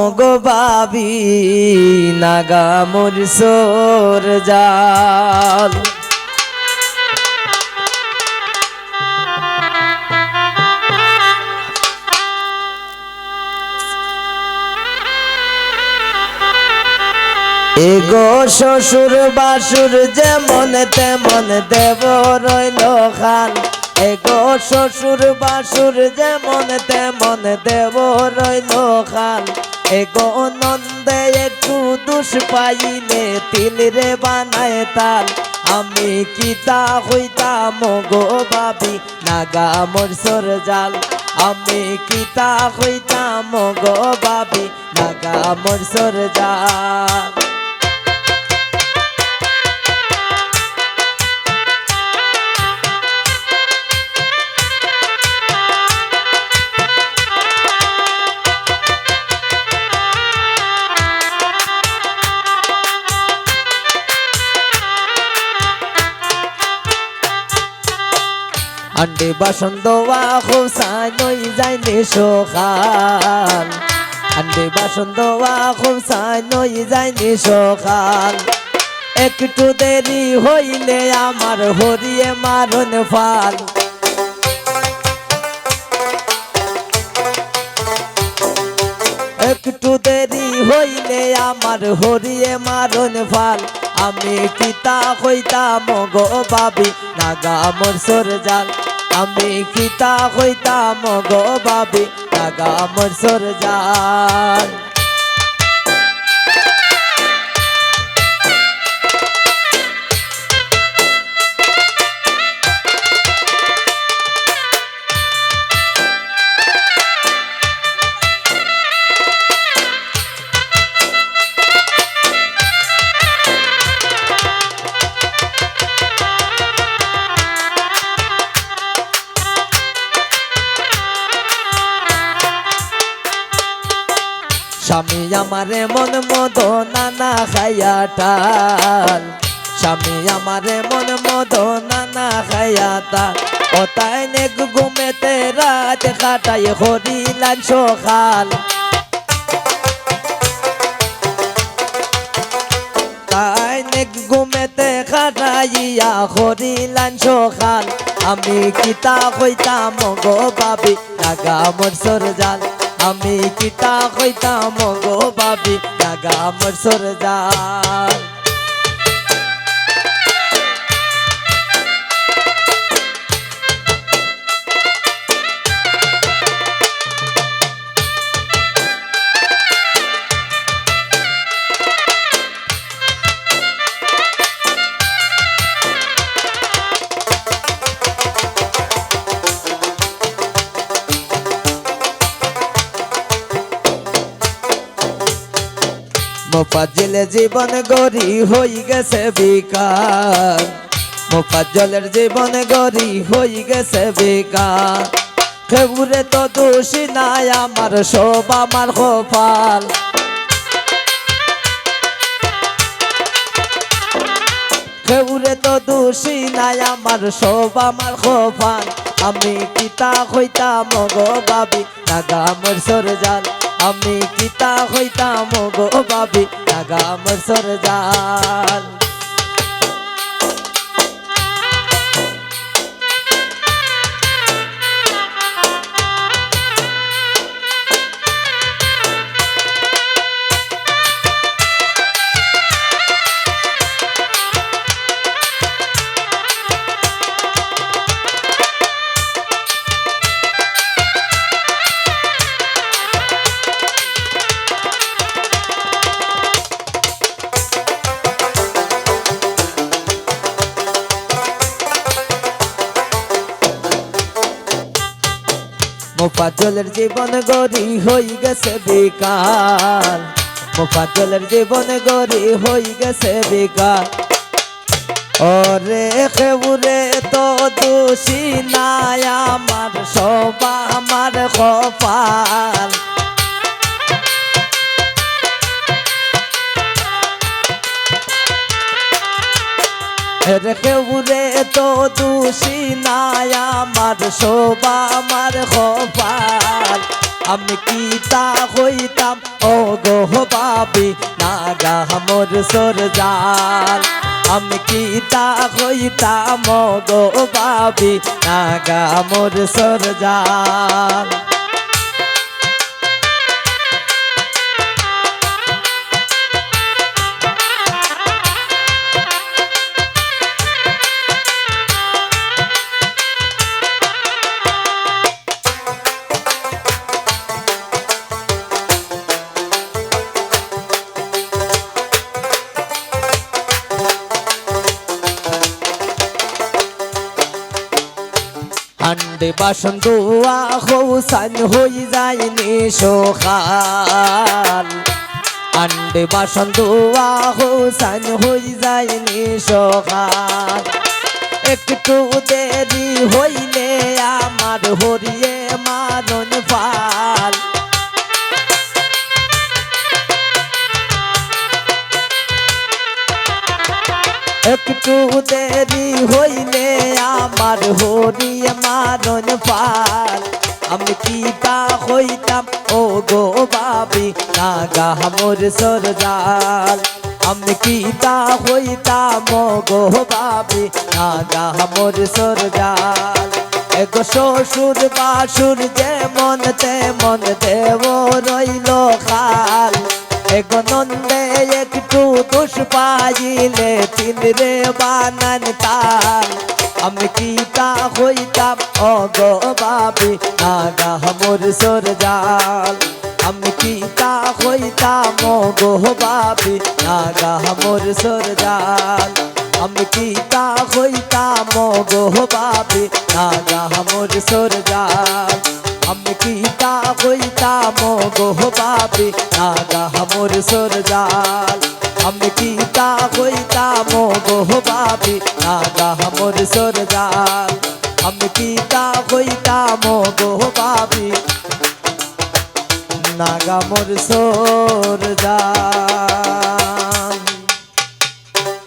মগো বাবি নাগা মরসর জাল এগো শ্বশুর বাসুর যেমন তেমন দেব রইল খান এগো শ্বশুর বাসুর যেমন তেমন দেব রইল খান এগো নন্দে একটু দুষ পাইলে তিল রে বানায় তাল আমি কিতা হইতাম গো বাবি নাগা মরসর জাল আমি কিতা হইতাম গো বাবি নাগা মরসর জাল আন্ডে বাসন দোয়া খুবসাই নই যাইনি সকাল আন্ডে বাসন দোয়া খুবসাই নই যাইনি সকাল একটু দেরি হইলে আমার হরিয়ে মারণ ফাল একটু দেরি হইলে আমার হরিয়ে মারণ ফাল আমি কিতা হইতাম গো বাবি নাগা মরসর জাল আমি কিতা হইতাম গো বাবি নাগা মরসর জাল স্বামী আমারে মন মদ নানা খাইয়া টাল স্বামী আমারে মন মদ নানা খাইয়া টাল ও তাই নেক ঘুমেতে রাত কাটাই হরিলান সকাল তাই নেক ঘুমেতে কাটাইয়া হরিলান সকাল আমি কিতা হইতাম গো বাবি নাগা মরসর জাল আমি কিতা হইতাম গো বাবি নাগা মরসর জাল মোফাজ্জলের জীবন গরি হই গেছে বেকার মোফাজ্জলের জীবন গরি হই গেছে বেকার কেউরে তো দোষী নাই আমার সব আমার কপাল কেউরে তো দোষী নাই আমার সব আমার কপাল আমি কিতা হইতাম গো বাবি নাগা মরসর জাল আমি কিতা হইতাম গো বাবি নাগা মরসর জাল মোফাজ্জলের জীবন গরি হই গেছে বেকার মোফাজ্জলের জীবন গরি হই গেছে বেকার ওরে কেউরে তো দোষী নাই আমার সব আমার কপাল কেউরে তো দোষী নাই আমার সব আমার কপাল আমি কিতা হইতাম ও গো বাবি নাগা মোর সরজাল আমি কিতা হইতাম ও গো বাবি নাগা মোর সরজাল আন্ডে বাসন দোয়া হৌসান হই যায়নি সখাল আন্ডে বাসন দোয়া হৌসান হই যায়নি সখাল একটু দেরি হইলে আমার হরিয়ে মারণ ফাল একটু দেরি হইলে আমার হরিয়ে মারণ ফাল আমি কিতা হইতাম ও গো বাবি নাগা মোর সরজাল আমি কিতা হইতাম ও গো বাবি নাগা মোর সরজাল এগো শ্বশুর বাসুর যেমন তেমন দেব রইল খাল এগো নন্দে একটু দোষ পাইলে তিন রে বানান তাল আমি কিতা হইতাম ও গো বাবি নাগা মোর সরজাল আমি কিতা হইতাম ও গো বাবি নাগা মোর সরজাল আমি কিতা হইতাম ও গো বাবি নাগা মোর সরজাল আমি কিতা হইতাম ও গো বাবি নাগা মোর সরজাল আমি কিতা হইতাম ও গো বাবি নাগা মোর সরজাল আমি কিতা হইতাম ও গো বাবি নাগা মোর সরজাল